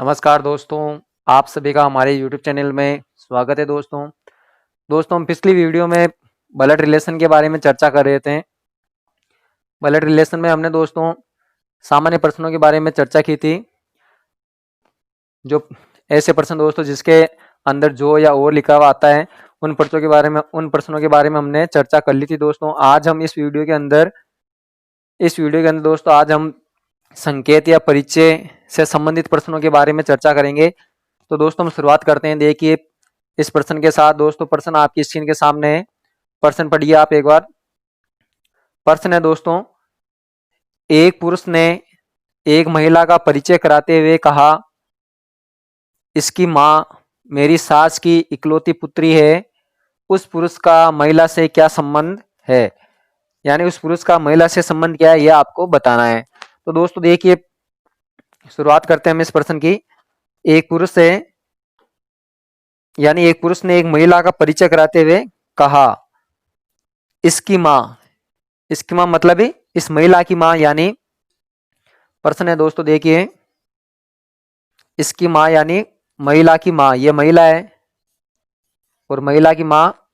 नमस्कार दोस्तों, आप सभी का हमारे YouTube चैनल में स्वागत है दोस्तों। हम पिछली वीडियो में ब्लड रिलेशन के बारे में चर्चा कर रहे थे। ब्लड रिलेशन में हमने दोस्तों सामान्य प्रश्नों के बारे में चर्चा की थी। जो ऐसे प्रश्न दोस्तों जिसके अंदर जो या और लिखा हुआ आता है, उन प्रश्नों के बारे में हमने चर्चा कर ली थी दोस्तों। आज हम इस वीडियो के अंदर दोस्तों आज हम संकेत या परिचय से संबंधित प्रश्नों के बारे में चर्चा करेंगे। तो दोस्तों हम शुरुआत करते हैं। देखिए इस प्रश्न के साथ दोस्तों, प्रश्न आपकी स्क्रीन के सामने है। प्रश्न पढ़िए आप एक बार। प्रश्न है दोस्तों, एक पुरुष ने एक महिला का परिचय कराते हुए कहा, इसकी माँ मेरी सास की इकलौती पुत्री है। उस पुरुष का महिला से क्या संबंध है? यानी उस पुरुष का महिला से संबंध क्या है, यह आपको बताना है। तो दोस्तों देखिए, शुरुआत करते हैं हम इस प्रश्न की। एक पुरुष ने एक महिला का परिचय कराते हुए कहा, इसकी माँ मतलब है इस महिला की माँ। यानी प्रश्न है दोस्तों, देखिए इसकी माँ यानी महिला की माँ, ये महिला है और महिला की माँ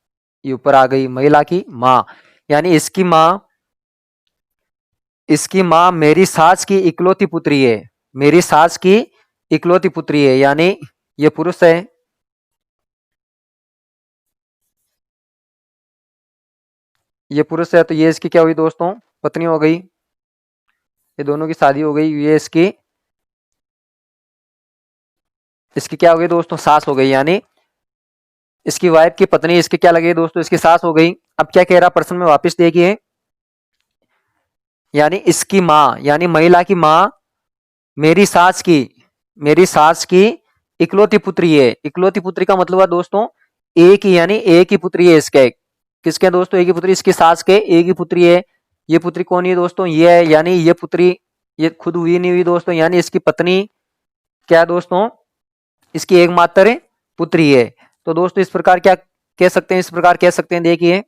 ये ऊपर आ गई, महिला की माँ। यानी इसकी माँ मेरी सास की इकलौती पुत्री है। मेरी सास की इकलौती पुत्री है, यानी ये पुरुष है। ये पुरुष है तो ये इसकी क्या हुई दोस्तों? पत्नी हो गई। ये दोनों की शादी हो गई। ये इसकी क्या हो गई दोस्तों? सास हो गई। यानी इसकी वाइफ की पत्नी इसकी क्या लगी दोस्तों? इसकी सास हो गई। अब क्या कह रहा प्रश्न में, वापस देखिए। यानी इसकी माँ यानी महिला की माँ मेरी सास की इकलौती पुत्री है। इकलौती पुत्री का मतलब है दोस्तों एक ही, यानी एक ही पुत्री है इसके। किसके दोस्तों? एक ही पुत्री, इसकी सास के एक ही पुत्री है। ये पुत्री कौन है दोस्तों? ये है। यानी ये पुत्री ये खुद हुई नहीं हुई दोस्तों, यानी इसकी पत्नी क्या है दोस्तों? इसकी एकमात्र पुत्री है। तो दोस्तों इस प्रकार क्या कह सकते हैं? इस प्रकार कह सकते हैं, देखिए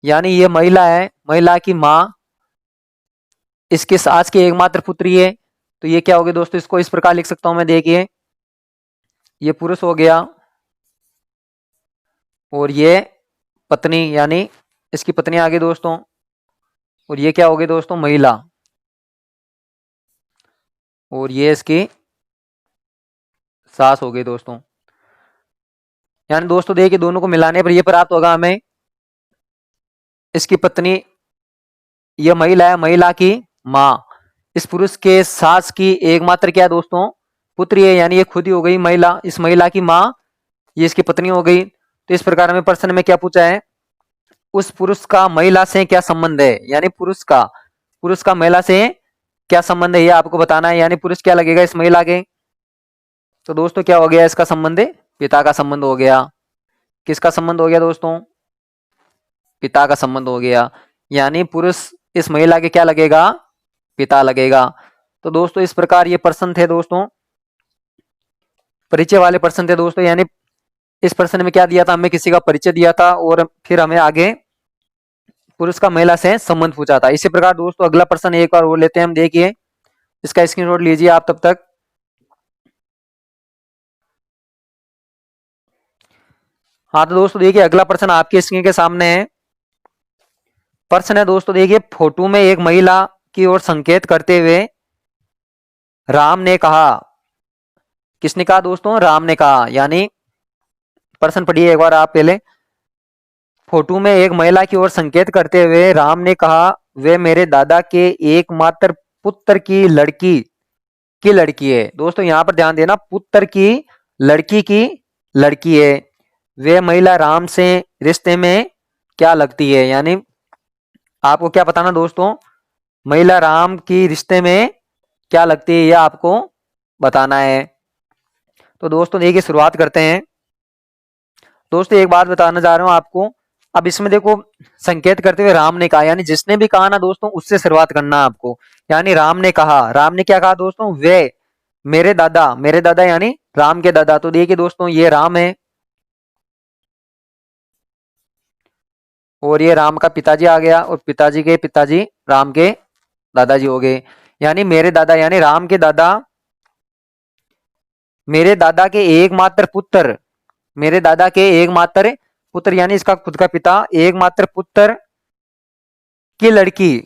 यानी ये महिला है, महिला की माँ इसके सास की एकमात्र पुत्री है। तो ये क्या हो गया दोस्तों? इसको इस प्रकार लिख सकता हूं मैं, देखिए ये पुरुष हो गया और ये पत्नी यानी इसकी पत्नी आ गई दोस्तों, और ये क्या हो गई दोस्तों? महिला, और ये इसकी सास हो गई दोस्तों। यानी दोस्तों देखिए दोनों को मिलाने पर ये प्राप्त होगा हमें, इसकी पत्नी ये महिला है, महिला की माँ इस पुरुष के सास की एकमात्र क्या दोस्तों? पुत्री है। यानी ये खुद ही हो गई महिला, इस महिला की माँ ये इसकी पत्नी हो गई। तो इस प्रकार हमें प्रश्न में क्या पूछा है? उस पुरुष का महिला से क्या संबंध है? यानी पुरुष का महिला से क्या संबंध है, यह आपको बताना है। यानी पुरुष क्या लगेगा इस महिला के? तो दोस्तों क्या हो गया इसका संबंध? पिता का संबंध हो गया। किसका संबंध हो गया दोस्तों? पिता का संबंध हो गया। यानी पुरुष इस महिला के क्या लगेगा? पिता लगेगा। तो दोस्तों इस प्रकार ये प्रश्न थे दोस्तों, परिचय वाले प्रश्न थे दोस्तों। यानी इस प्रश्न में क्या दिया था? हमें किसी का परिचय दिया था और फिर हमें आगे पुरुष का महिला से संबंध पूछा था। इसी प्रकार दोस्तों अगला प्रश्न एक बार और लेते हैं हम, देखिए इसका स्क्रीनशॉट लीजिए आप तब तक। हाँ तो दोस्तों देखिए अगला प्रश्न आपकी स्क्रीन के सामने है। प्रश्न है दोस्तों, देखिए फोटो में एक महिला की ओर संकेत करते हुए राम ने कहा। किसने कहा दोस्तों? राम ने कहा। यानी प्रश्न पढ़िए एक बार आप पहले। फोटो में एक महिला की ओर संकेत करते हुए राम ने कहा, वे मेरे दादा के एकमात्र पुत्र की लड़की है। दोस्तों यहां पर ध्यान देना, पुत्र की लड़की है। वे महिला राम से रिश्ते में क्या लगती है? यानी आपको क्या बताना दोस्तों? महिला राम की रिश्ते में क्या लगती है, यह आपको बताना है। तो दोस्तों देखिए शुरुआत करते हैं। दोस्तों एक बात बताना जा रहा हूं आपको। अब इसमें देखो संकेत करते हुए राम ने कहा, यानी जिसने भी कहा ना दोस्तों उससे शुरुआत करना है आपको। यानी राम ने कहा, राम ने क्या कहा दोस्तों? वे मेरे दादा यानी राम के दादा। तो देखिए दोस्तों ये राम है और ये राम का पिताजी आ गया, और पिताजी के पिताजी राम के दादाजी हो गए। यानी मेरे दादा यानी राम के दादा मेरे दादा के एकमात्र पुत्र, मेरे दादा के एकमात्र पुत्र यानी इसका खुद का पिता, एकमात्र पुत्र की लड़की,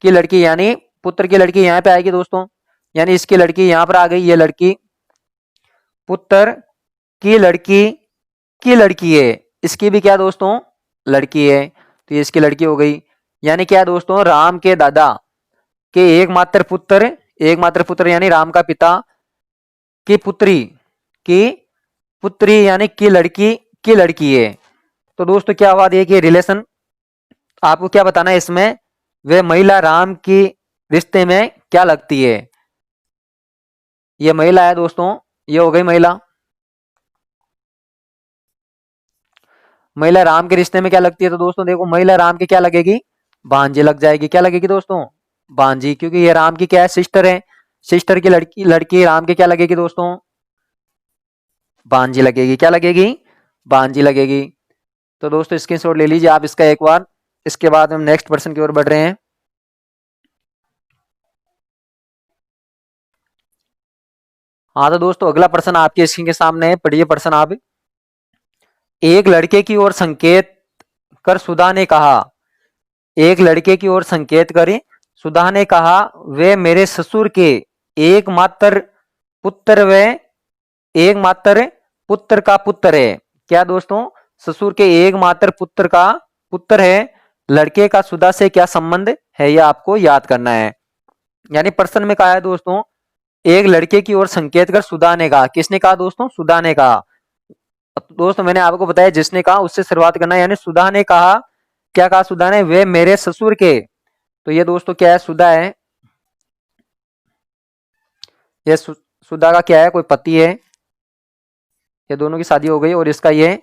की लड़की यानी पुत्र की लड़की यहाँ पे आएगी दोस्तों, यानी इसकी लड़की यहाँ पर आ गई, ये लड़की पुत्र की लड़की की लड़की है, इसकी भी क्या दोस्तों लड़की है, तो ये इसकी लड़की हो गई। यानी क्या दोस्तों, राम के दादा के एकमात्र पुत्र यानी राम का पिता की पुत्री, की पुत्री यानी की लड़की है। तो दोस्तों क्या हुआ, देखिए रिलेशन आपको क्या बताना है इसमें, वे महिला राम की रिश्ते में क्या लगती है, ये महिला है दोस्तों, ये हो गई महिला, महिला राम के रिश्ते में क्या लगती है, तो दोस्तों देखो महिला राम की क्या लगेगी, भांजी लग जाएगी, क्या लगेगी दोस्तों भांजी, क्योंकि ये राम की क्या है, सिस्टर है, सिस्टर की लड़की राम की क्या लगेगी दोस्तों भांजी लगेगी, क्या लगेगी भांजी लगेगी। तो दोस्तों स्क्रीनशॉट ले लीजिए आप इसका एक बार, इसके बाद हम नेक्स्ट प्रश्न की ओर बढ़ रहे हैं। हाँ तो दोस्तों अगला प्रश्न आपके स्क्रीन के सामने है, पढ़िए प्रश्न आप। एक लड़के की ओर संकेत कर सुधा ने कहा, एक लड़के की ओर संकेत करें सुधा ने कहा, वे मेरे ससुर के एकमात्र पुत्र, वे एकमात्र पुत्र का पुत्र है, क्या दोस्तों ससुर के एकमात्र पुत्र का पुत्र है, लड़के का सुधा से क्या संबंध है, यह आपको याद करना है। यानी प्रश्न में कहा है दोस्तों, एक लड़के की ओर संकेत कर सुधा ने कहा, किसने कहा दोस्तों सुधा ने कहा। दोस्तों मैंने आपको बताया जिसने कहा उससे शुरुआत करना है, यानी सुधा ने कहा, क्या कहा सुधा ने, वे मेरे ससुर के, तो ये दोस्तों क्या है सुधा है, ये सुधा का क्या है कोई पति है, ये दोनों की शादी हो गई और इसका ये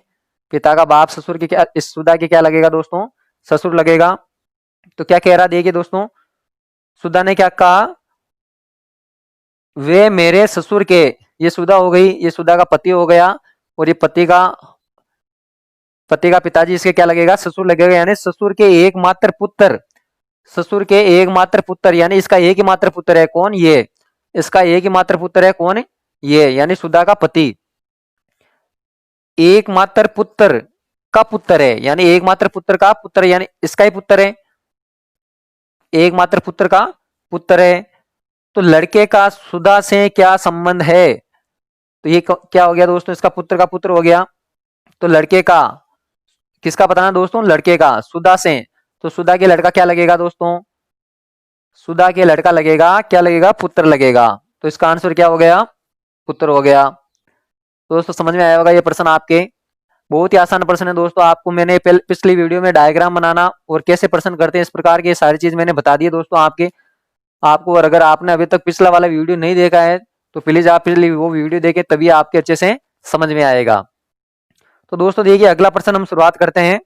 पिता का बाप ससुर के क्या, इस सुधा के क्या लगेगा दोस्तों ससुर लगेगा। तो क्या कह रहा देखिए दोस्तों, सुधा ने क्या कहा, वे मेरे ससुर के, ये सुधा हो गई, ये सुधा का पति हो गया, और ये पति का पिताजी इसके क्या लगेगा ससुर लगेगा, यानी ससुर के एकमात्र पुत्र, ससुर के एकमात्र पुत्र, यानी इसका एक ही मात्र पुत्र है कौन, ये इसका एक ही मात्र पुत्र है कौन, ये यानी सुधा का पति एकमात्र पुत्र का पुत्र है, यानी एकमात्र पुत्र का पुत्र, यानी इसका ही पुत्र है, एकमात्र पुत्र का पुत्र है। तो लड़के का सुधा से क्या संबंध है, तो ये क्या हो गया दोस्तों, इसका पुत्र का पुत्र हो गया, तो लड़के का किसका बताना दोस्तों, लड़के का सुधा से, तो सुधा के लड़का क्या लगेगा दोस्तों, सुधा के लड़का लगेगा, क्या लगेगा पुत्र लगेगा, तो इसका आंसर क्या हो गया पुत्र हो गया। तो दोस्तों समझ में आया होगा ये प्रश्न आपके, बहुत ही आसान प्रश्न है दोस्तों, आपको मैंने पिछली वीडियो में डायग्राम बनाना और कैसे प्रश्न करते हैं इस प्रकार की सारी चीज मैंने बता दी है दोस्तों आपको, और अगर आपने अभी तक पिछला वाला वीडियो नहीं देखा है तो प्लीज आप पिछली वो वीडियो देखें, तभी आपके अच्छे से समझ में आएगा। तो दोस्तों देखिए अगला प्रश्न हम शुरुआत करते हैं,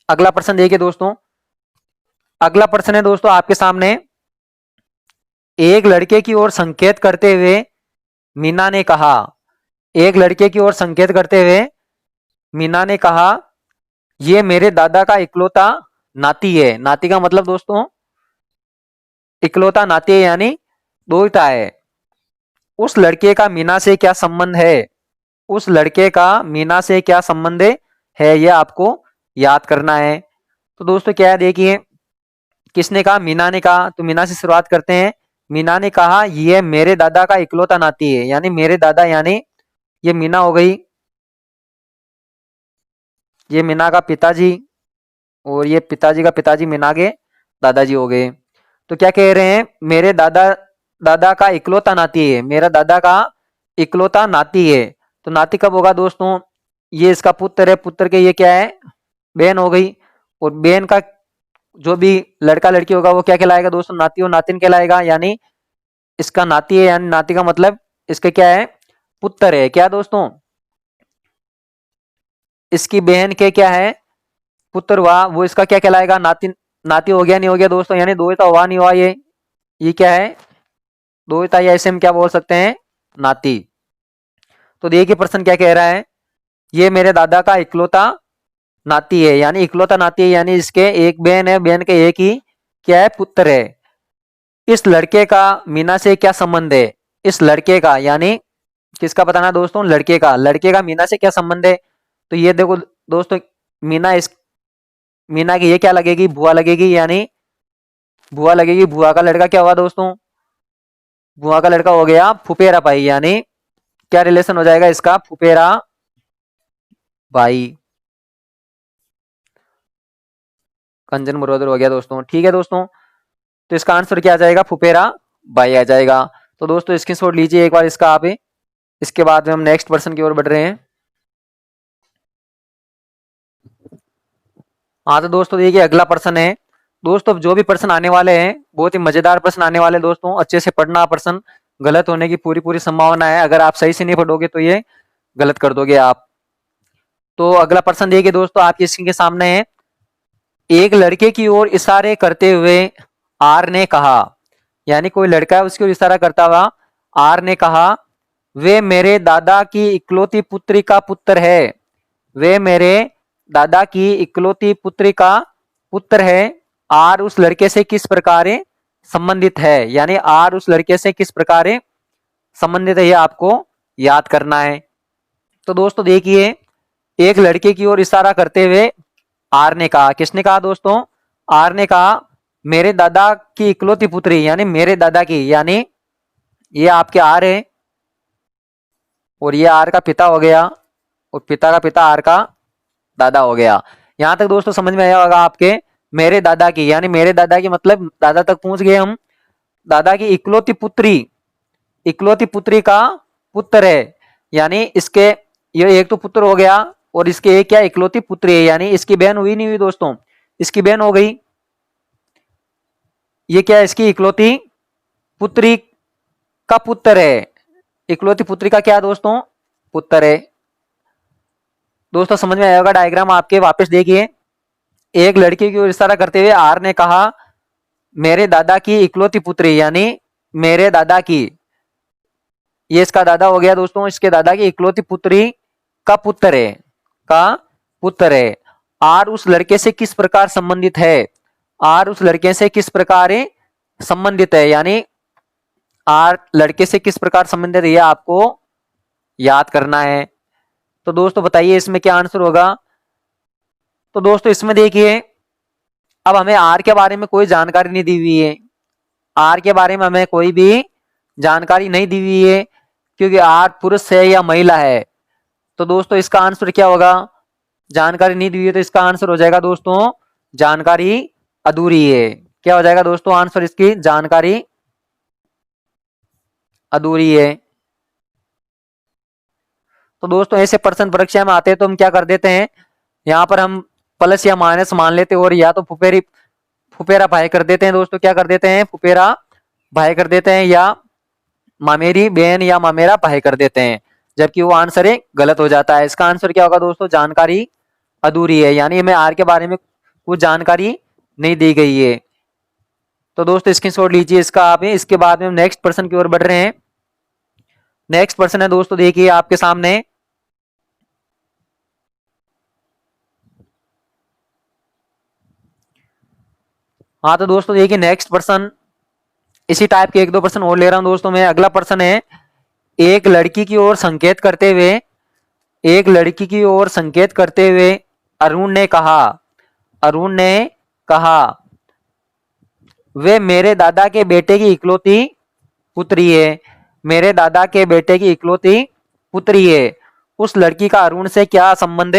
अगला प्रश्न देखिए दोस्तों, अगला प्रश्न है दोस्तों आपके सामने, एक लड़के की ओर संकेत करते हुए मीना ने कहा, एक लड़के की ओर संकेत करते हुए मीना ने कहा, ये मेरे दादा का इकलौता नाती है, नाती का मतलब दोस्तों इकलौता नाती है यानी दोहिता है। उस लड़के का मीना से क्या संबंध है, उस लड़के का मीना से क्या संबंध है, यह आपको याद करना है। तो दोस्तों क्या है देखिए, किसने कहा, मीना ने कहा, तो मीना से शुरुआत करते हैं। मीना ने कहा यह मेरे दादा का इकलौता नाती है, यानी मेरे दादा, यानी ये मीना हो गई, ये मीना का पिताजी, और ये पिताजी का पिताजी मीना के दादाजी हो गए। तो क्या कह रहे हैं, मेरे दादा का इकलौता नाती है, मेरा दादा का इकलौता नाती है, तो नाती कब होगा दोस्तों, ये इसका पुत्र है, पुत्र के ये क्या है बहन हो गई, और बहन का जो भी लड़का लड़की होगा वो क्या कहलाएगा दोस्तों, नाती और नातिन कहलाएगा, यानी इसका नाती है, यानी नाती का मतलब इसके क्या है पुत्र है, क्या दोस्तों इसकी बहन के क्या है पुत्र हुआ, वो इसका क्या कहलाएगा नाती, नाती हो गया नहीं हो गया दोस्तों, यानी दोहिता हुआ नहीं हुआ, ये क्या है दोहिता, या इसे हम क्या बोल सकते हैं नाती। तो देखिए प्रश्न क्या कह रहा है, ये मेरे दादा का इकलौता नाती है, यानी इकलौता नाती है, यानी इसके एक बहन है, बहन के एक ही क्या है पुत्र है। इस लड़के का मीना से क्या संबंध है, इस लड़के का यानी किसका बताना है दोस्तों? लड़के का। लड़के का मीना से क्या संबंध है? तो ये देखो दोस्तों, मीना की ये क्या लगेगी? बुआ लगेगी, यानी बुआ लगेगी। बुआ का लड़का क्या हुआ दोस्तों? बुआ का लड़का हो गया फुफेरा भाई, यानी क्या रिलेशन हो जाएगा इसका? फुफेरा भाई। कंजन ब्रदर हो गया दोस्तों। ठीक है दोस्तों, तो इसका आंसर क्या आ जाएगा? फुफेरा भाई आ जाएगा। तो दोस्तों स्क्रीनशॉट लीजिए एक बार इसका आप। इसके बाद में हम नेक्स्ट पर्सन की ओर बढ़ रहे हैं। हाँ तो दोस्तों देखिए अगला पर्सन है। दोस्तों जो भी पर्सन आने वाले हैं बहुत ही मजेदार पर्सन आने वाले हैं दोस्तों। अच्छे से पढ़ना पर्सन, गलत होने की पूरी पूरी संभावना है। अगर आप सही से नहीं पढ़ोगे तो ये गलत कर दोगे आप। तो अगला पर्सन देखिए दोस्तों आपकी स्क्रीन के सामने है। एक लड़के की ओर इशारे करते हुए आर ने कहा, यानी कोई लड़का है उसकी ओर इशारा करता हुआ आर ने कहा, वे मेरे दादा की इकलौती पुत्री का पुत्र है। वे मेरे दादा की इकलौती पुत्री का पुत्र है। आर उस लड़के से किस प्रकार संबंधित है, यानी आर उस लड़के से किस प्रकार संबंधित है, ये आपको याद करना है। तो दोस्तों देखिए एक लड़के की ओर इशारा करते हुए आर ने कहा, किसने कहा दोस्तों? आर ने कहा मेरे दादा की इकलौती पुत्री, यानी मेरे दादा की, यानी ये आपके आर है और ये आर का पिता हो गया और पिता का पिता आर का दादा हो गया। यहां तक दोस्तों समझ में आया होगा आपके? मेरे दादा की, यानी मेरे दादा की मतलब दादा तक पहुंच गए हम। दादा की इकलौती पुत्री, इकलौती पुत्री का पुत्र है, यानी इसके ये एक तो पुत्र हो गया और इसके एक क्या इकलौती पुत्री है, यानी इसकी बहन हुई नहीं हुई दोस्तों? इसकी बहन हो गई। ये क्या है? इसकी इकलौती पुत्री का पुत्र है। इकलौती पुत्री का क्या दोस्तों? पुत्र है। दोस्तों समझ में आया होगा डायग्राम आपके? वापस देखिए एक लड़की की ओर इशारा करते हुए आर ने कहा मेरे दादा की इकलौती पुत्री, यानी मेरे दादा की, ये इसका दादा हो गया दोस्तों। इसके दादा की इकलौती पुत्री का पुत्र है, का पुत्र है। आर उस लड़के से किस प्रकार संबंधित है? आर उस लड़के से किस प्रकार संबंधित है, यानी आर लड़के से किस प्रकार संबंधित है, ये आपको याद करना है। तो दोस्तों बताइए इसमें क्या आंसर होगा? तो दोस्तों इसमें देखिए अब हमें आर के बारे में कोई जानकारी नहीं दी हुई है। आर के बारे में हमें कोई भी जानकारी नहीं दी हुई है क्योंकि आर पुरुष है या महिला है। तो दोस्तों इसका आंसर क्या होगा? जानकारी नहीं दी हुई है तो इसका आंसर हो जाएगा दोस्तों जानकारी अधूरी है। क्या हो जाएगा दोस्तों आंसर इसकी? जानकारी अधूरी है। तो दोस्तों ऐसे प्रश्न परीक्षा में आते हैं तो हम क्या कर देते हैं, यहाँ पर हम प्लस या माइनस मान लेते हैं और या तो फुफेरा भाई कर देते हैं दोस्तों। क्या कर देते हैं? फुफेरा भाई कर देते हैं या मामेरी बहन या मामेरा भाई कर देते हैं, जबकि वो आंसर गलत हो जाता है। इसका आंसर क्या होगा दोस्तों? जानकारी अधूरी है, यानी हमें आर के बारे में कुछ जानकारी नहीं दी गई है। तो दोस्तों स्क्रीनशॉट लीजिए इसका आप। इसके बाद में हम नेक्स्ट पर्सन की ओर बढ़ रहे हैं। नेक्स्ट पर्सन है दोस्तों देखिए आपके सामने। हाँ तो दोस्तों देखिए नेक्स्ट पर्सन, इसी टाइप के एक दो पर्सन और ले रहा हूं दोस्तों मैं। अगला पर्सन है एक लड़की की ओर संकेत करते हुए, एक लड़की की ओर संकेत करते हुए अरुण ने कहा, अरुण ने कहा वे मेरे दादा के बेटे की इकलौती पुत्री है। मेरे दादा के बेटे की इकलौती पुत्री है। उस लड़की का अरुण से क्या संबंध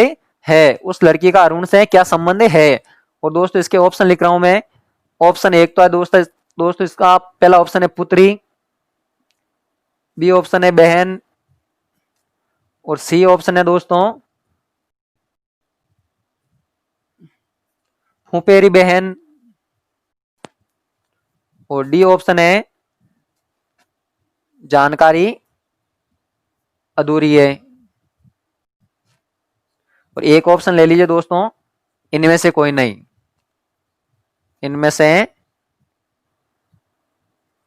है? उस लड़की का अरुण से क्या संबंध है? और दोस्तों इसके ऑप्शन लिख रहा हूं मैं। ऑप्शन एक तो है दोस्तों इसका पहला ऑप्शन है पुत्री, बी ऑप्शन है बहन और सी ऑप्शन है दोस्तों फुफेरी बहन और डी ऑप्शन है जानकारी अधूरी है। और एक ऑप्शन ले लीजिए दोस्तों इनमें से कोई नहीं, इनमें से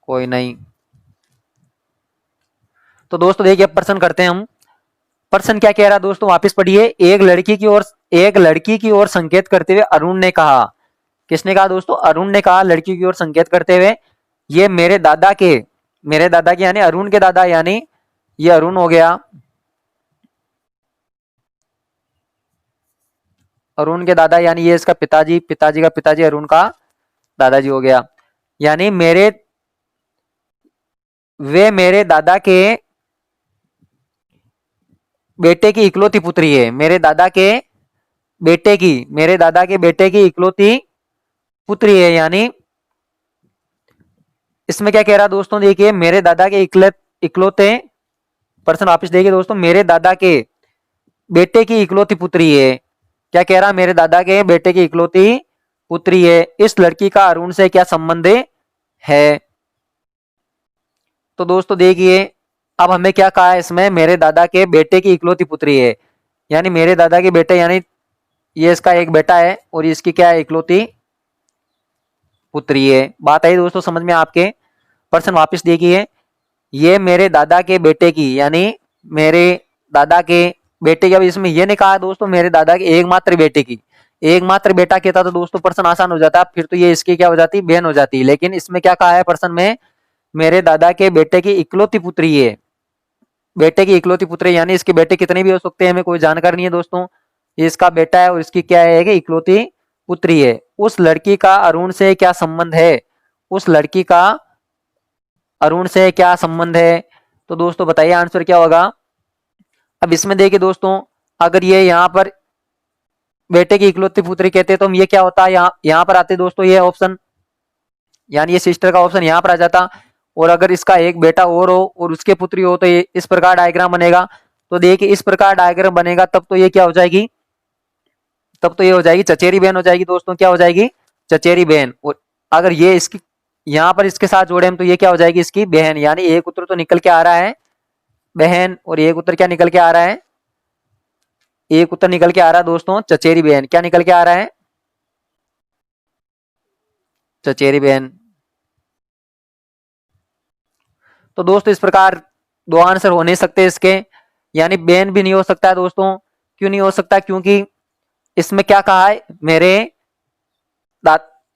कोई नहीं। तो दोस्तों देखिए प्रश्न करते हैं हम। प्रश्न क्या कह रहा है दोस्तों? वापस पढ़िए। एक लड़की की ओर संकेत करते हुए अरुण ने कहा, किसने कहा दोस्तों? अरुण ने कहा लड़की की ओर संकेत करते हुए ये मेरे दादा के यानी अरुण के दादा यानी ये अरुण हो गया, अरुण के दादा यानी ये इसका पिताजी, पिताजी का पिताजी अरुण का दादाजी हो गया। यानी वे मेरे दादा के बेटे की इकलौती पुत्री है, मेरे दादा के बेटे की, मेरे दादा के बेटे की इकलौती पुत्री है। यानी इसमें क्या कह रहा है दोस्तों, देखिए मेरे दादा के इकलौते पर्सन, वापिस देखिए दोस्तों, मेरे दादा के बेटे की इकलौती पुत्री है। क्या कह रहा है, मेरे दादा के बेटे की इकलौती पुत्री है, इस लड़की का अरुण से क्या संबंध है। तो दोस्तों देखिए, अब हमें क्या कहा है इसमें, मेरे दादा के बेटे की इकलौती पुत्री है, यानी मेरे दादा के बेटे, यानी ये इसका एक बेटा है और इसकी क्या है, इकलौती पुत्री है। बात आई दोस्तों समझ में आपके। पर्सन वापस देखिए, ये मेरे दादा के बेटे की, यानी मेरे दादा के बेटे की, अब इसमें ये नहीं कहा दोस्तों मेरे दादा के एकमात्र बेटे की, एकमात्र बेटा कहता तो दोस्तों पर्सन आसान हो जाता, फिर तो ये इसकी क्या हो जाती, बहन हो जाती। लेकिन इसमें क्या कहा है पर्सन में, मेरे दादा के बेटे की इकलौती पुत्री है, बेटे की इकलौती पुत्री, यानी इसके बेटे कितने भी हो सकते हैं हमें कोई जानकारी नहीं है दोस्तों, ये इसका बेटा है और इसकी क्या है कि इकलौती पुत्री है। उस लड़की का अरुण से क्या संबंध है, उस लड़की का अरुण से क्या संबंध है। तो दोस्तों बताइए आंसर क्या होगा। अब इसमें देखिए दोस्तों, अगर ये यहाँ पर बेटे की इकलौती पुत्री कहते तो ये क्या होता, यहाँ पर आते दोस्तों ये ऑप्शन, यानी ये सिस्टर का ऑप्शन यहाँ पर आ जाता। और अगर इसका एक बेटा और हो और उसके पुत्री हो तो ये इस प्रकार डायग्राम बनेगा। तो देखिए इस प्रकार डायग्राम बनेगा, तब तो ये क्या हो जाएगी, तब तो ये हो जाएगी चचेरी बहन हो जाएगी दोस्तों, क्या हो जाएगी, चचेरी बहन। और अगर ये इसकी यहाँ पर इसके साथ जोड़े हम तो ये क्या हो जाएगी, इसकी बहन। यानी एक उत्तर तो निकल के आ रहा है बहन, और एक उत्तर क्या निकल के आ रहा है, एक उत्तर निकल के आ रहा है दोस्तों चचेरी बहन। क्या निकल के आ रहा है, चचेरी बहन। तो दोस्तों इस प्रकार दो आंसर हो नहीं सकते इसके, यानी बहन भी नहीं हो सकता है दोस्तों। क्यों नहीं हो सकता, क्योंकि इसमें क्या कहा है,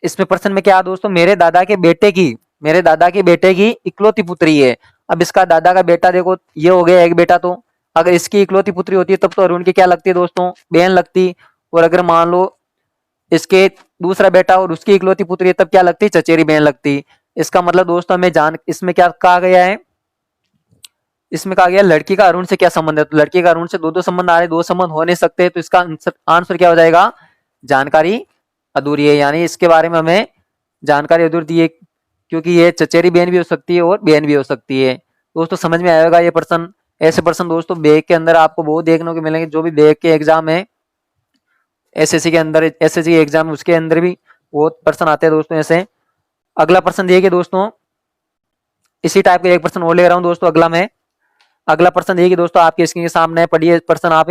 इसमें प्रश्न में क्या है दोस्तों, मेरे दादा के बेटे की, मेरे दादा के बेटे की इकलौती पुत्री है। अब इसका दादा का बेटा देखो ये हो गया एक बेटा, तो अगर इसकी इकलौती पुत्री होती है तब तो अरुण की क्या लगती है दोस्तों, बहन लगती। और अगर मान लो इसके दूसरा बेटा और उसकी इकलौती पुत्री है तब क्या लगती, चचेरी बहन लगती। इसका मतलब दोस्तों हमें जान, इसमें क्या कहा गया है, इसमें कहा गया लड़की का अरुण से क्या संबंध है। तो लड़की का अरुण से दो दो संबंध आ रहे, दो संबंध हो नहीं सकते, तो इसका आंसर क्या हो जाएगा, जानकारी अधूरी है। यानी इसके बारे में हमें जानकारी अधूरी है, क्योंकि ये चचेरी बहन भी हो सकती है और बहन भी हो सकती है। दोस्तों समझ में आएगा ये पर्सन। ऐसे पर्सन दोस्तों बैग के अंदर आपको बहुत देखने को मिलेंगे, जो भी बैग के एग्जाम है एसएससी के अंदर, एसएससी के एग्जाम उसके अंदर भी बहुत पर्सन आते हैं दोस्तों ऐसे। अगला पर्सन देखिए दोस्तों, इसी टाइप का एक पर्सन और ले रहा हूं दोस्तों। अगला मैं, अगला पर्सन देखिए दोस्तों आपके स्क्रीन के सामने है, पढ़िए पर्सन आप।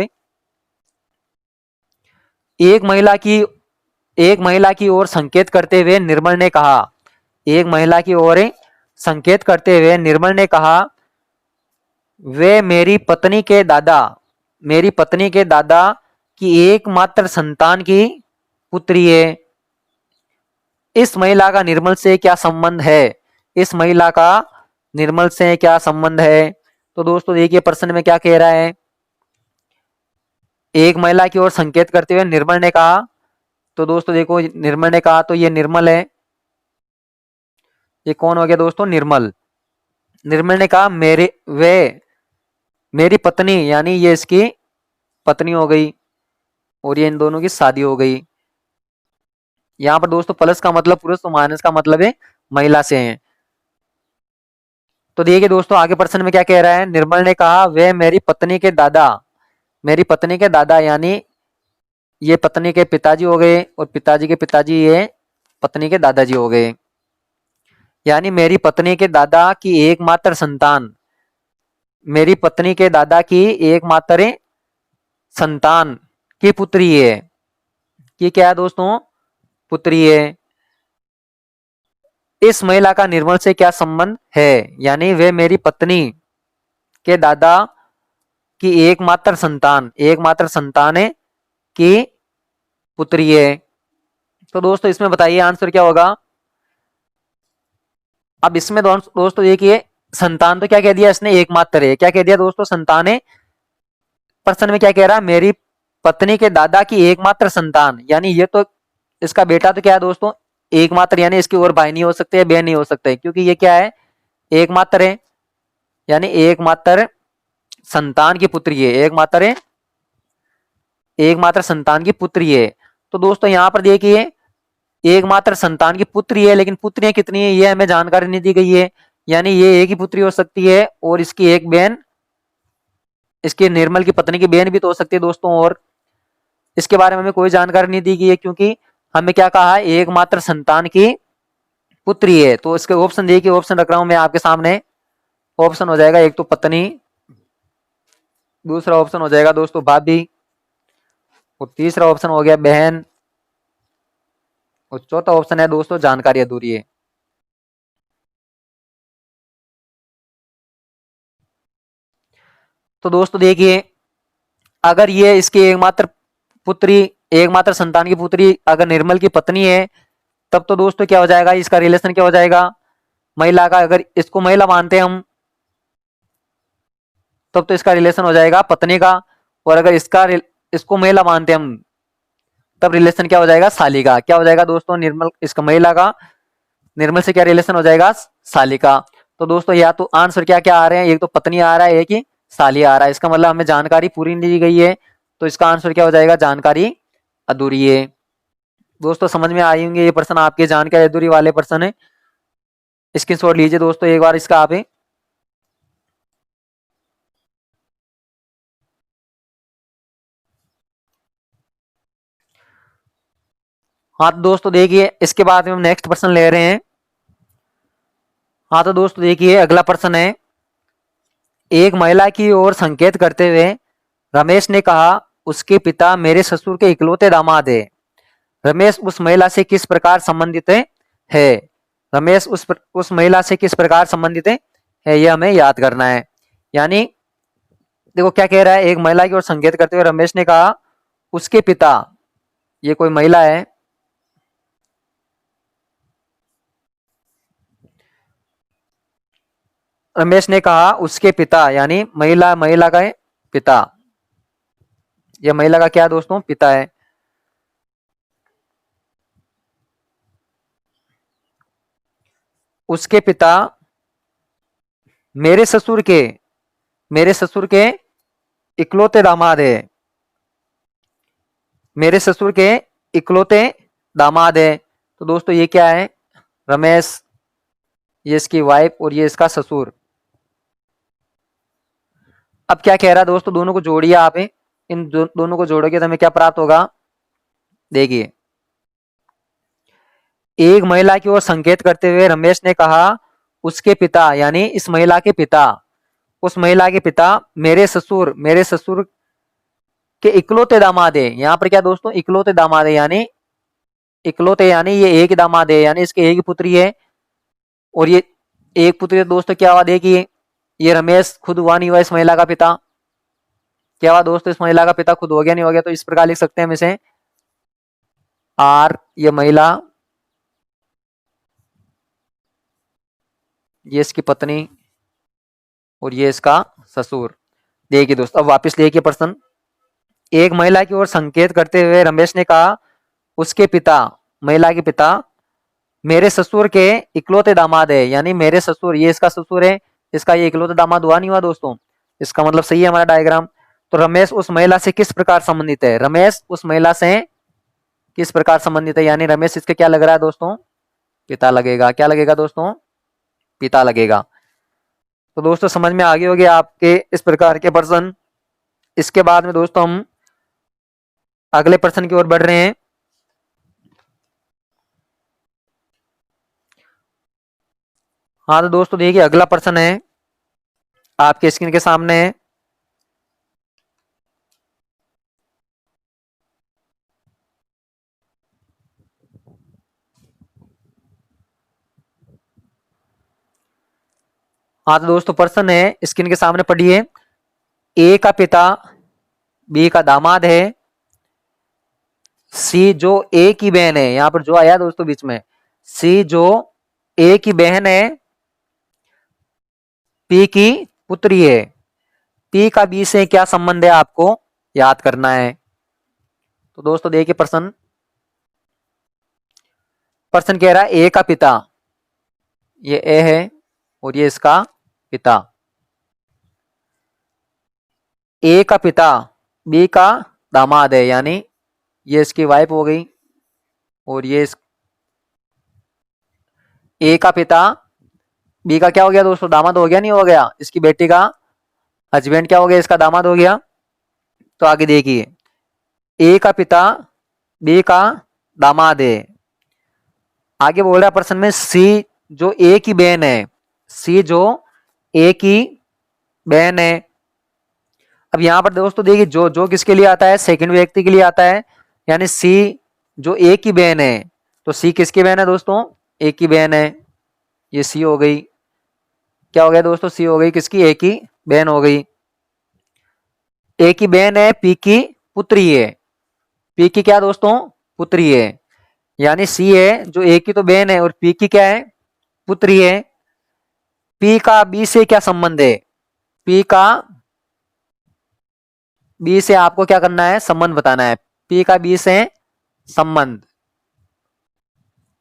एक महिला की, एक महिला की ओर संकेत करते हुए निर्मल ने कहा, एक महिला की ओर संकेत करते हुए निर्मल ने कहा, वे मेरी पत्नी के दादा, मेरी पत्नी के दादा की एकमात्र संतान की पुत्री है। इस महिला का निर्मल से क्या संबंध है, इस महिला का निर्मल से क्या संबंध है। तो दोस्तों देखिए प्रश्न में क्या कह रहा है, एक महिला की ओर संकेत करते हुए निर्मल ने कहा। तो दोस्तों देखो निर्मल ने कहा तो ये निर्मल है, ये कौन हो गया दोस्तों, निर्मल। निर्मल ने कहा मेरे, वे मेरी पत्नी, यानी ये इसकी पत्नी हो गई और ये इन दोनों की शादी हो गई। यहां पर दोस्तों प्लस का मतलब पुरुष, तो माइनस का मतलब है महिला से है। तो देखिए दोस्तों आगे प्रश्न में क्या कह रहा है, निर्मल ने कहा वे मेरी पत्नी के दादा, मेरी पत्नी के दादा, यानी ये पत्नी के पिताजी हो गए और पिताजी के पिताजी ये पत्नी के दादाजी हो गए। यानी मेरी पत्नी के दादा की एकमात्र संतान, मेरी पत्नी के दादा की एकमात्र संतान की पुत्री है, ये क्या है दोस्तों, पुत्री है। इस महिला का निर्मल से क्या संबंध है, यानी वे मेरी पत्नी के दादा की एकमात्र संतान, एकमात्र संतान है की पुत्री है। तो दोस्तों इसमें बताइए आंसर क्या होगा। अब इसमें दोस्तों देखिए संतान तो क्या कह दिया इसने, एकमात्र है। क्या कह दिया दोस्तों, संतान है। प्रश्न में क्या कह रहा है, मेरी पत्नी के दादा की एकमात्र संतान, यानी ये तो इसका बेटा तो क्या है दोस्तों, एकमात्र, यानी इसकी और भाई नहीं हो सकते, बहन नहीं हो सकते, क्योंकि ये क्या है, एकमात्र है, यानी एकमात्र संतान की पुत्री है, एकमात्र संतान की पुत्री है। तो दोस्तों यहां पर देखिए, एकमात्र संतान की पुत्री है, लेकिन पुत्रियां कितनी है ये हमें जानकारी नहीं दी गई है, यानी ये एक ही पुत्री हो सकती है, और इसकी एक बहन, इसके निर्मल की पत्नी की बहन भी तो हो सकती है दोस्तों, और इसके बारे में हमें कोई जानकारी नहीं दी गई है, क्योंकि हमें क्या कहा है, एकमात्र संतान की पुत्री है। तो इसके ऑप्शन देखिए, ऑप्शन रख रहा हूं मैं आपके सामने। ऑप्शन हो जाएगा एक तो पत्नी, दूसरा ऑप्शन हो जाएगा दोस्तों भाभी, और तीसरा ऑप्शन हो गया बहन, और चौथा ऑप्शन है दोस्तों जानकारी अधूरी है। तो दोस्तों देखिए, अगर ये इसकी एकमात्र पुत्री, एकमात्र संतान की पुत्री अगर निर्मल की पत्नी है, तब तो दोस्तों क्या हो जाएगा, इसका रिलेशन क्या हो जाएगा, महिला का। अगर इसको महिला मानते हैं हम, तब तो इसका रिलेशन हो जाएगा पत्नी का, और अगर इसको महिला मानते हैं हम, तब रिलेशन क्या हो जाएगा, साली का। क्या हो जाएगा दोस्तों, निर्मल, इसका महिला का निर्मल से क्या रिलेशन हो जाएगा, साली का। तो दोस्तों या तो आंसर क्या क्या आ रहे हैं, एक तो पत्नी आ रहा है, एक ही साली आ रहा है, इसका मतलब हमें जानकारी पूरी नहीं दी गई है, तो इसका आंसर क्या हो जाएगा, जानकारी अधूरी है। दोस्तों समझ में आई होंगे ये प्रश्न आपके, जानकारी अधूरी वाले प्रश्न है। स्क्रीनशॉट लीजिए दोस्तों एक बार इसका आप। हाँ तो दोस्तों देखिए, इसके बाद में हम नेक्स्ट प्रश्न ले रहे हैं। हाँ तो दोस्तों देखिए, अगला प्रश्न है, एक महिला की ओर संकेत करते हुए रमेश ने कहा, उसके पिता मेरे ससुर के इकलौते दामाद है। रमेश उस महिला से किस प्रकार संबंधित है। रमेश उस महिला से किस प्रकार संबंधित है, यह हमें याद करना है। यानी देखो क्या कह रहा है, एक महिला की ओर संकेत करते हुए रमेश ने कहा, उसके पिता, ये कोई महिला है, रमेश ने कहा उसके पिता, यानी महिला का पिता, यह महिला का क्या दोस्तों, पिता है। उसके पिता मेरे ससुर के, मेरे ससुर के इकलौते दामाद है, मेरे ससुर के इकलौते दामाद है। तो दोस्तों ये क्या है, रमेश, ये इसकी वाइफ, और ये इसका ससुर। अब क्या कह रहा है दोस्तों, दोनों को जोड़िए आप, इन दोनों को जोड़ोगे तो हमें क्या प्राप्त होगा, देखिए, एक महिला की ओर संकेत करते हुए रमेश ने कहा, उसके पिता, यानी इस महिला के पिता, उस महिला के पिता मेरे ससुर के इकलौते दामाद है। यहाँ पर क्या दोस्तों, इकलौते दामाद है, यानी इकलौते, यानी ये एक दामाद है, यानी इसके एक ही पुत्री है, और ये एक पुत्री दोस्तों क्या हुआ, देखिए, ये रमेश खुद हुआ नहीं हुआ इस महिला का पिता, क्या हुआ दोस्तों, इस महिला का पिता खुद हो गया नहीं हो गया, तो इस प्रकार लिख सकते हैं हम इसे, आर, ये महिला, ये इसकी पत्नी, और ये इसका ससुर। देखिए दोस्तों, अब वापस देखिए प्रश्न, एक महिला की ओर संकेत करते हुए रमेश ने कहा, उसके पिता, महिला के पिता मेरे ससुर के इकलौते दामाद है, यानी मेरे ससुर, ये इसका ससुर है, इसका ये इकलौते दामाद हुआ नहीं हुआ दोस्तों, इसका मतलब सही है हमारा डायग्राम। तो रमेश उस महिला से किस प्रकार संबंधित है, रमेश उस महिला से किस प्रकार संबंधित है, यानी रमेश इसके क्या लग रहा है दोस्तों, पिता लगेगा। क्या लगेगा दोस्तों, पिता लगेगा। तो दोस्तों समझ में आ गए होंगे आपके इस प्रकार के प्रश्न। इसके बाद में दोस्तों हम अगले प्रश्न की ओर बढ़ रहे हैं। हाँ तो दोस्तों देखिए, अगला प्रश्न है आपके स्क्रीन के सामने है। हाँ तो दोस्तों प्रश्न है, स्क्रीन के सामने पढ़िए, ए का पिता बी का दामाद है, सी जो ए की बहन है, यहां पर जो आया दोस्तों बीच में, सी जो ए की बहन है, पी की पुत्री है। पी का बी से क्या संबंध है आपको याद करना है। तो दोस्तों देखिए प्रश्न, प्रश्न कह रहा है ए का पिता, ये ए है और ये इसका पिता। ए का पिता बी का दामाद है, यानी ये इसकी वाइफ हो गई और ये ए का पिता बी का क्या हो गया दोस्तों, दामाद हो गया नहीं हो गया, इसकी बेटी का हस्बैंड क्या हो गया, इसका दामाद हो गया। तो आगे देखिए, ए का पिता बी का दामाद है। आगे बोल रहा है प्रश्न में सी जो ए की बहन है, सी जो ए की बहन है। अब यहां पर दोस्तों देखिए जो जो किसके लिए आता है, सेकंड व्यक्ति के लिए आता है, यानी सी जो ए की बहन है। तो सी किसकी बहन है दोस्तों, ए की बहन है। ये सी हो गई, क्या हो गया दोस्तों, सी हो गई किसकी, ए की बहन हो गई। ए की बहन है, पी की पुत्री है। पी की क्या दोस्तों, पुत्री है, यानी सी है जो ए की तो बहन है और पी की क्या है, पुत्री है। पी का बी से क्या संबंध है, पी का बी से आपको क्या करना है, संबंध बताना है। पी का बी से संबंध।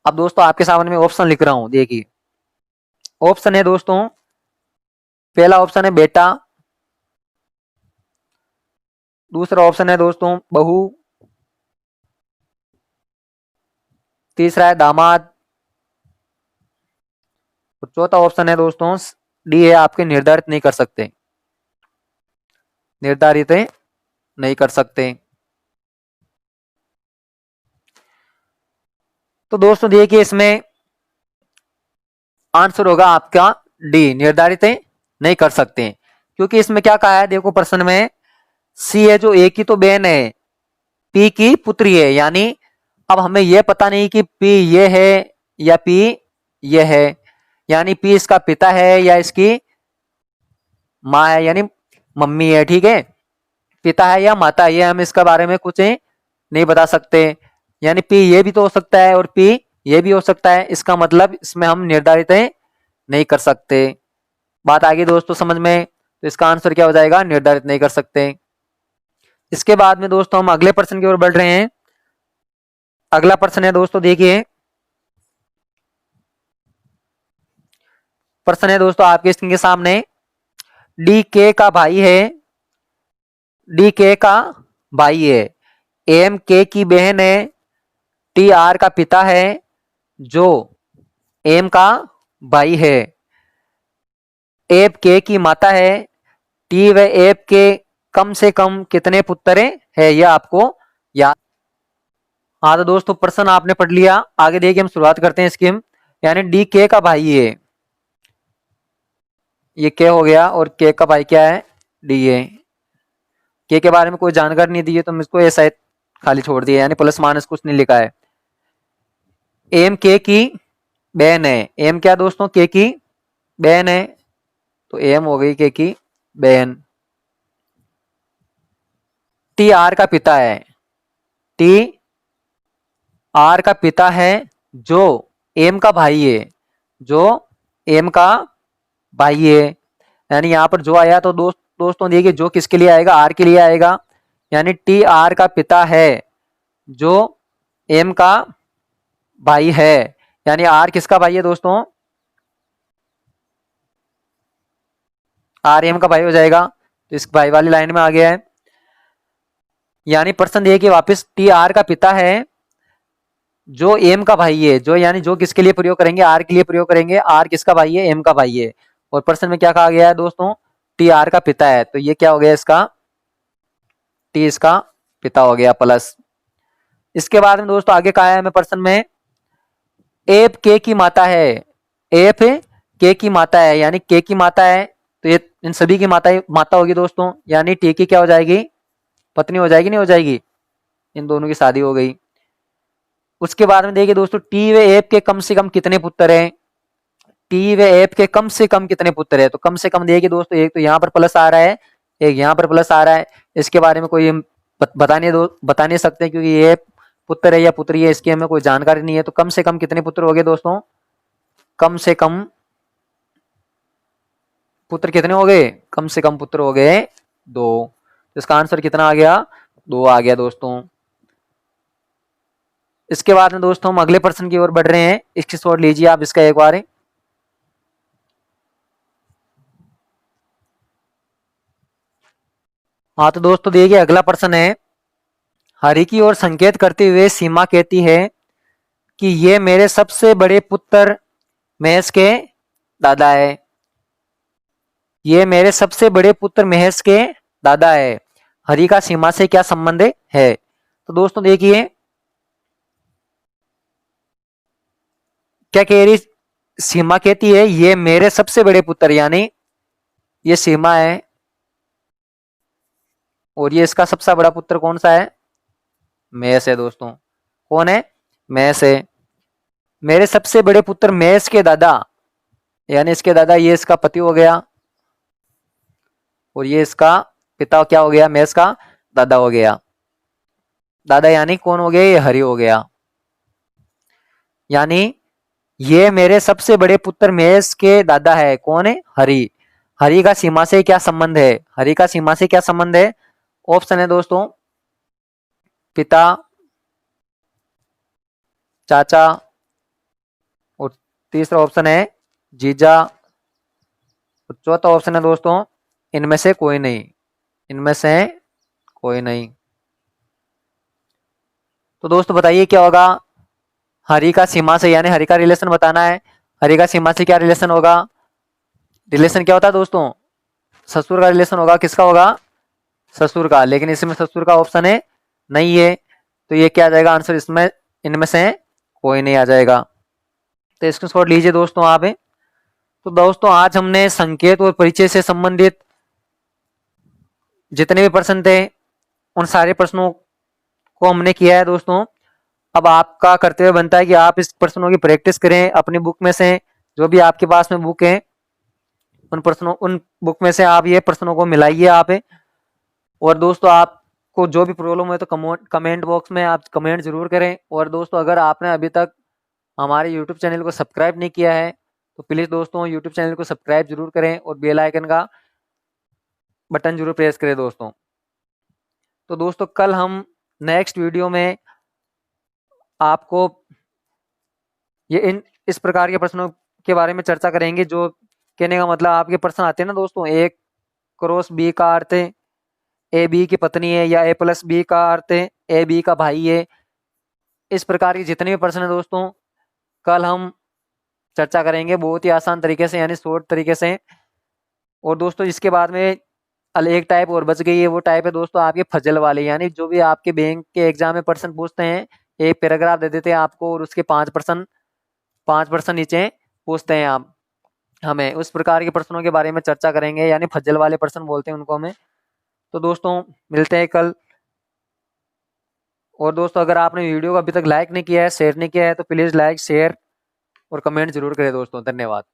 अब दोस्तों आपके सामने में ऑप्शन लिख रहा हूं, देखिए ऑप्शन है दोस्तों, पहला ऑप्शन है बेटा, दूसरा ऑप्शन है दोस्तों बहू, तीसरा है दामाद और चौथा ऑप्शन है दोस्तों डी है, आपके निर्धारित नहीं कर सकते, निर्धारित नहीं कर सकते। तो दोस्तों देखिए इसमें आंसर होगा आपका डी, निर्धारित नहीं कर सकते। क्योंकि इसमें क्या कहा है, देखो प्रश्न में सी है जो ए की तो बहन है, पी की पुत्री है, यानी अब हमें यह पता नहीं कि पी ये है या पी ये है, यानी पी इसका पिता है या इसकी माँ है, यानी मम्मी है, ठीक है, पिता है या माता है, ये हम इसके बारे में कुछ नहीं बता सकते। यानी पी ये भी तो हो सकता है और पी ये भी हो सकता है, इसका मतलब इसमें हम निर्धारित नहीं कर सकते। बात आगे दोस्तों समझ में, तो इसका आंसर क्या हो जाएगा, निर्धारित नहीं कर सकते। इसके बाद में दोस्तों हम अगले प्रश्न की ओर बढ़ रहे हैं। अगला प्रश्न है दोस्तों, देखिए प्रश्न है दोस्तों आपके स्क्रीन के सामने, डी के का भाई है, डी के का भाई है, एम के की बहन है, टी आर का पिता है जो एम का भाई है, एफ के की माता है, टी व एफ के कम से कम कितने पुत्र है, यह आपको याद। हाँ तो दोस्तों प्रश्न आपने पढ़ लिया, आगे देखिए हम शुरुआत करते हैं इसकी। यानी डी के का भाई है, ये के हो गया और के का भाई क्या है, डी है। के बारे में कोई जानकारी नहीं दी है तो हम इसको ऐसा खाली छोड़ दिया, यानी प्लस माइनस कुछ नहीं लिखा है। एम के की बहन है, एम क्या दोस्तों, के की बहन है, तो एम हो गई के की बहन। टी आर का पिता है, टी आर का पिता है जो एम का भाई है, जो एम का भाई है। यानी यहां पर जो आया तो दोस्तों देखिए जो किसके लिए आएगा, आर के लिए आएगा, यानी टी आर का पिता है जो एम का भाई है, यानी आर किसका भाई है दोस्तों, आर एम का भाई हो जाएगा, तो इस भाई वाली लाइन में आ गया है। यानी प्रश्न देखिए वापस, टी आर का पिता है जो एम का भाई है, जो यानी जो किसके लिए प्रयोग करेंगे, आर के लिए प्रयोग करेंगे, आर किसका भाई है, एम का भाई है। और प्रश्न में क्या कहा गया है दोस्तों, टी आर का पिता है, तो ये क्या हो गया इसका, टी इसका पिता हो गया प्लस। इसके बाद में दोस्तों आगे कहा है हमें प्रश्न में, एफ के की माता है, एफ के की माता है, यानी के की माता है, तो ये इन सभी की माता होगी दोस्तों, यानी टी की क्या हो जाएगी, पत्नी हो जाएगी, नहीं हो जाएगी, इन दोनों की शादी हो गई। उसके बाद में देखिए दोस्तों, टी व एफ के कम से कम कितने पुत्र हैं, टी व एफ के कम से कम कितने पुत्र है, तो कम से कम देखिए दोस्तों, एक तो यहाँ पर प्लस आ रहा है, एक यहाँ पर प्लस आ रहा है, इसके बारे में कोई बता नहीं सकते क्योंकि ये पुत्र है या पुत्री है, इसकी हमें कोई जानकारी नहीं है। तो कम से कम कितने पुत्र हो गए दोस्तों, कम से कम पुत्र कितने हो गए? कम से कम पुत्र हो गए 2। इसका आंसर कितना आ गया? 2 आ गया दोस्तों। इसके बाद में दोस्तों हम अगले प्रश्न की ओर बढ़ रहे हैं। इसकी शॉट लीजिए आप इसका एक बार। हाँ तो दोस्तों देखिए अगला प्रश्न है, हरि की ओर संकेत करते हुए सीमा कहती है कि ये मेरे सबसे बड़े पुत्र महेश के दादा है। ये मेरे सबसे बड़े पुत्र महेश के दादा है। हरि का सीमा से क्या संबंध है? तो दोस्तों देखिए क्या कह रही सीमा, कहती है ये मेरे सबसे बड़े पुत्र, यानी ये सीमा है और ये इसका सबसे बड़ा पुत्र कौन सा है? महेश है दोस्तों। कौन है? महेश है। मेरे सबसे बड़े पुत्र महेश के दादा, यानी इसके दादा, ये इसका पति हो गया और ये इसका पिता क्या हो गया? महेश का दादा हो गया। दादा यानी कौन हो गया? ये हरि हो गया। यानी ये मेरे सबसे बड़े पुत्र महेश के दादा है। कौन है? हरि। हरि का सीमा से क्या संबंध है? हरि का सीमा से क्या संबंध है? ऑप्शन है दोस्तों पिता, चाचा, और तीसरा ऑप्शन है जीजा, और चौथा ऑप्शन है दोस्तों इनमें से कोई नहीं। इनमें से कोई नहीं। तो दोस्तों बताइए क्या होगा? हरि का सीमा से, यानी हरि का रिलेशन बताना है। हरि का सीमा से क्या रिलेशन होगा? रिलेशन क्या होता है दोस्तों? ससुर का रिलेशन होगा। किसका होगा? ससुर का। लेकिन इसमें ससुर का ऑप्शन है नहीं है, तो ये क्या आ जाएगा आंसर? इसमें इनमें से कोई नहीं आ जाएगा। तो स्क्रीनशॉट लीजिए दोस्तों आप। तो दोस्तों आज हमने संकेत और परिचय से संबंधित जितने भी प्रश्न थे उन सारे प्रश्नों को हमने किया है दोस्तों। अब आपका कर्तव्य बनता है कि आप इस प्रश्नों की प्रैक्टिस करें अपनी बुक में से, जो भी आपके पास में बुक है उन बुक में से आप ये प्रश्नों को मिलाइए आप। और दोस्तों आपको जो भी प्रॉब्लम है तो कमेंट बॉक्स में आप कमेंट जरूर करें। और दोस्तों अगर आपने अभी तक हमारे यूट्यूब चैनल को सब्सक्राइब नहीं किया है तो प्लीज़ दोस्तों यूट्यूब चैनल को सब्सक्राइब जरूर करें और बेल आइकन का बटन जरूर प्रेस करें दोस्तों। तो दोस्तों कल हम नेक्स्ट वीडियो में आपको ये इस प्रकार के प्रश्नों के बारे में चर्चा करेंगे, जो कहने का मतलब आपके प्रश्न आते हैं ना दोस्तों, ए क्रॉस बी का अर्थ है ए बी की पत्नी है, या ए प्लस बी का अर्थ है ए बी का भाई है। इस प्रकार के जितने भी प्रश्न है दोस्तों कल हम चर्चा करेंगे बहुत ही आसान तरीके से, यानी शॉर्ट तरीके से। और दोस्तों इसके बाद में एक टाइप और बच गई है, वो टाइप है दोस्तों आपके फजल वाले, यानी जो भी आपके बैंक के एग्जाम में प्रश्न पूछते हैं, एक पैराग्राफ दे देते हैं आपको और उसके 5% नीचे पूछते हैं आप हमें, उस प्रकार के प्रश्नों के बारे में चर्चा करेंगे, यानी फजल वाले प्रश्न बोलते हैं उनको हमें। तो दोस्तों मिलते हैं कल। और दोस्तों अगर आपने वीडियो को अभी तक लाइक नहीं किया है, शेयर नहीं किया है, तो प्लीज़ लाइक, शेयर और कमेंट जरूर करें दोस्तों। धन्यवाद।